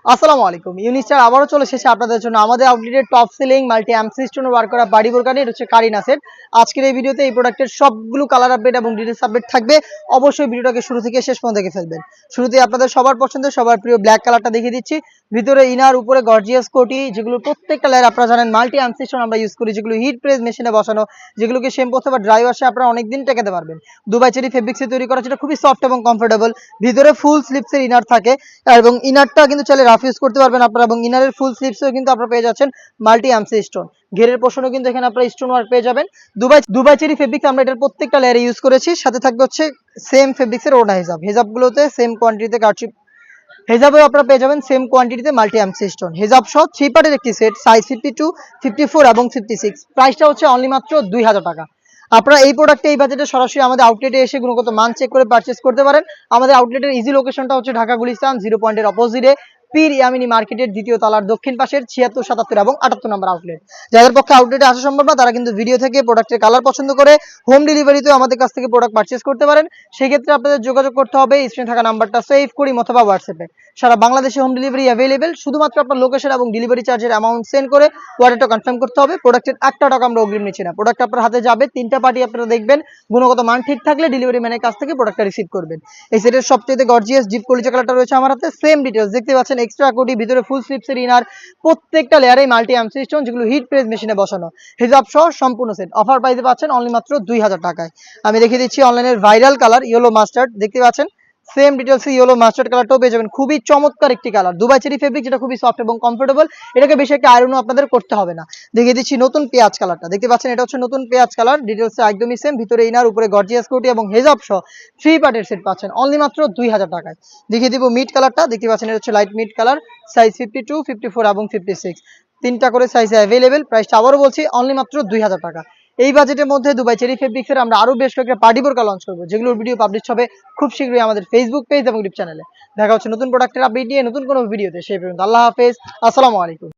আসসালামু আলাইকুম। ইউনিস্টার আবারও চলে এসেছে আপনাদের জন্য আমাদের আউটলেটের টপ সেলিং মাল্টি এমসি স্টোন ওয়ার্ক করা বাড়ি বোরকানি। এটা হচ্ছে কারিনা সেট। আজকের এই ভিডিওতে এই প্রোডাক্টের সবগুলো কালার আপডেট এবং ডিটেইলস আপডেট থাকবে। অবশ্যই ভিডিওটাকে শুরু থেকে শেষ পর্যন্ত দেখে ফেলবেন। শুরুতেই আপনাদের সবার পছন্দের সবার প্রিয় ব্ল্যাক কালারটা দেখিয়ে দিচ্ছি। ভিতরে ইনার উপরে গর্জিয়াস কোটি, যেগুলো প্রত্যেকটা লেয়ার আপনারা জানেন মাল্টি এমসি স্টোন আমরা ইউজ করি, যেগুলো হিট প্রেস মেশিনে বসানো, যেগুলোকে শ্যাম্পু অথবা ড্রাই ওয়াশে আপনারা অনেকদিন টেকাতে পারবেন। দুবাই চেরি ফেব্রিক্সে তৈরি করা, যেটা খুবই সফট এবং কমফোর্টেবল। ভিতরে ফুল স্লিপসের ইনার থাকে এবং ইনারটা কিন্তু চাইলে রাফ ইউজ করতে পারবেন আপনারা, এবং ইনারের ফুল স্লিপসও কিন্তু আপনারা পেয়ে যাচ্ছেন মাল্টি এমসি স্টোন। ঘেরের পোর্শনও কিন্তু এখানে আপনারা স্টোন ওয়ার্ক পেয়ে যাবেন। দুবাই চেরি ফেব্রিক্স আমরা এটার প্রত্যেকটা লেয়ারে ইউজ করেছি। সাথে থাকবে হচ্ছে সেম ফেব্রিক্সের ওড়না হিসাব, হিজাবগুলোতে সেম কোয়ান্টিটিতে কাটছিপ হেজাবেও আপনারা পেয়ে যাবেন সেম কোয়ান্টিটিতে মাল্টি এমসি স্টোন। হেজাব সহ 3 পার্টের একটি সেট, সাইজ 52, 54 এবং 56। প্রাইসটা হচ্ছে অনলি মাত্র 2000 টাকা। আপনারা এই প্রোডাক্টে এই বাজেটে সরাসরি আমাদের আউটলেটে এসে গুণগত মান চেক করে পারচেজ করতে পারেন। আমাদের আউটলেটের ইজি লোকেশনটা হচ্ছে ঢাকা গুলিস্তান 0 পয়েন্টের অপোজিটে পীর ইয়ামিনী মার্কেটের দ্বিতীয় তলার দক্ষিণ পাশের 76, 77 এবং 78 নম্বর আউটলেট। যাদের পক্ষে আউটলেটে আসা সম্ভব না তারা কিন্তু ভিডিও থেকে প্রোডাক্টের কালার পছন্দ করে হোম ডেলিভারিতেও আমাদের কাছ থেকে প্রোডাক্ট পারচেজ করতে পারেন। সেক্ষেত্রে আপনাদের যোগাযোগ করতে হবে স্ক্রিনে থাকা নাম্বারটা সেভ করি অথবা হোয়াটসঅ্যাপে। সারা বাংলাদেশে হোম ডেলিভারি অ্যাভেলেবেল। শুধুমাত্র আপনার লোকেশন এবং ডেলিভারি চার্জের অ্যামাউন্ট সেন্ড করে অর্ডারটা কনফার্ম করতে হবে। প্রোডাক্টের একটা টাকা আমরা অগ্রিম নিচ্ছি না। প্রোডাক্ট আপনার হাতে যাবে, 3টা পার্টি আপনারা দেখবেন, গুণগত মান ঠিক থাকলে ডেলিভারি ম্যানের কাছ থেকে প্রোডাক্টটা রিসিভ করবেন। এই সেটের সবচেয়ে গর্জিয়াস ডিপ কলিজা কালারটা রয়েছে আমার হাতে। সেম ডিটেইলস দেখতে পাচ্ছেন, এক্সট্রা কোটি, ভিতরে ফুল স্লিপসের ইনার, প্রত্যেকটা লেয়ারে মাল্টি এমসি স্টোন, যেগুলো হিট প্রেস মেশিনে বসানো। হিজাব সহ সম্পূর্ণ সেট অফার প্রাইসে পাচ্ছেন অনলি মাত্র 2000 টাকায়। আমি দেখিয়ে দিচ্ছি অনলাইনের ভাইরাল কালার ইয়েলো মাস্টার্ড, দেখতে পাচ্ছেন সেম ডিটেলস ইয়েলো মাস্টার্ড কালারটাও পেয়ে যাবেন। খুবই চমৎকার একটি কালার, দুবাই চেরি ফেব্রিক, যেটা খুবই সফট এবং কমফোর্টেবল। এটাকে বেশি একটা আয়রনও আপনাদের করতে হবে না। দেখিয়ে দিচ্ছি নতুন পেঁয়াজ কালারটা, দেখতে পাচ্ছেন এটা হচ্ছে নতুন পেঁয়াজ কালার। ডিটেলস একদমই সেম, ভিতরে ইনার উপরে গর্জিয়াস কোটি এবং হেজাব সহ 3 পার্টের সেট পাচ্ছেন অনলি মাত্র 2000 টাকায়। দেখিয়ে দিব মিড কালারটা, দেখতে পাচ্ছেন এটা হচ্ছে লাইট মিড কালার, সাইজ 52, 54 এবং 56। 3টা করে সাইজে অ্যাভেলেবেল। প্রাইসটা আবারও বলছি অনলি মাত্র 2000 টাকা। এই বাজেটের মধ্যে দুবাই চেরি ফেব্রিক্সের আমরা আরো বেশ কয়েকটা পার্টি বোরকা লঞ্চ করবো, যেগুলোর ভিডিও পাবলিশ হবে খুব শীঘ্রই আমাদের ফেসবুক পেজ এবং ইউটিউব চ্যানেলে। দেখা হচ্ছে নতুন প্রোডাক্টের আপডেট নিয়ে নতুন কোনো ভিডিওতে। সেই পর্যন্ত আল্লাহ হাফেজ, আসসালামু আলাইকুম।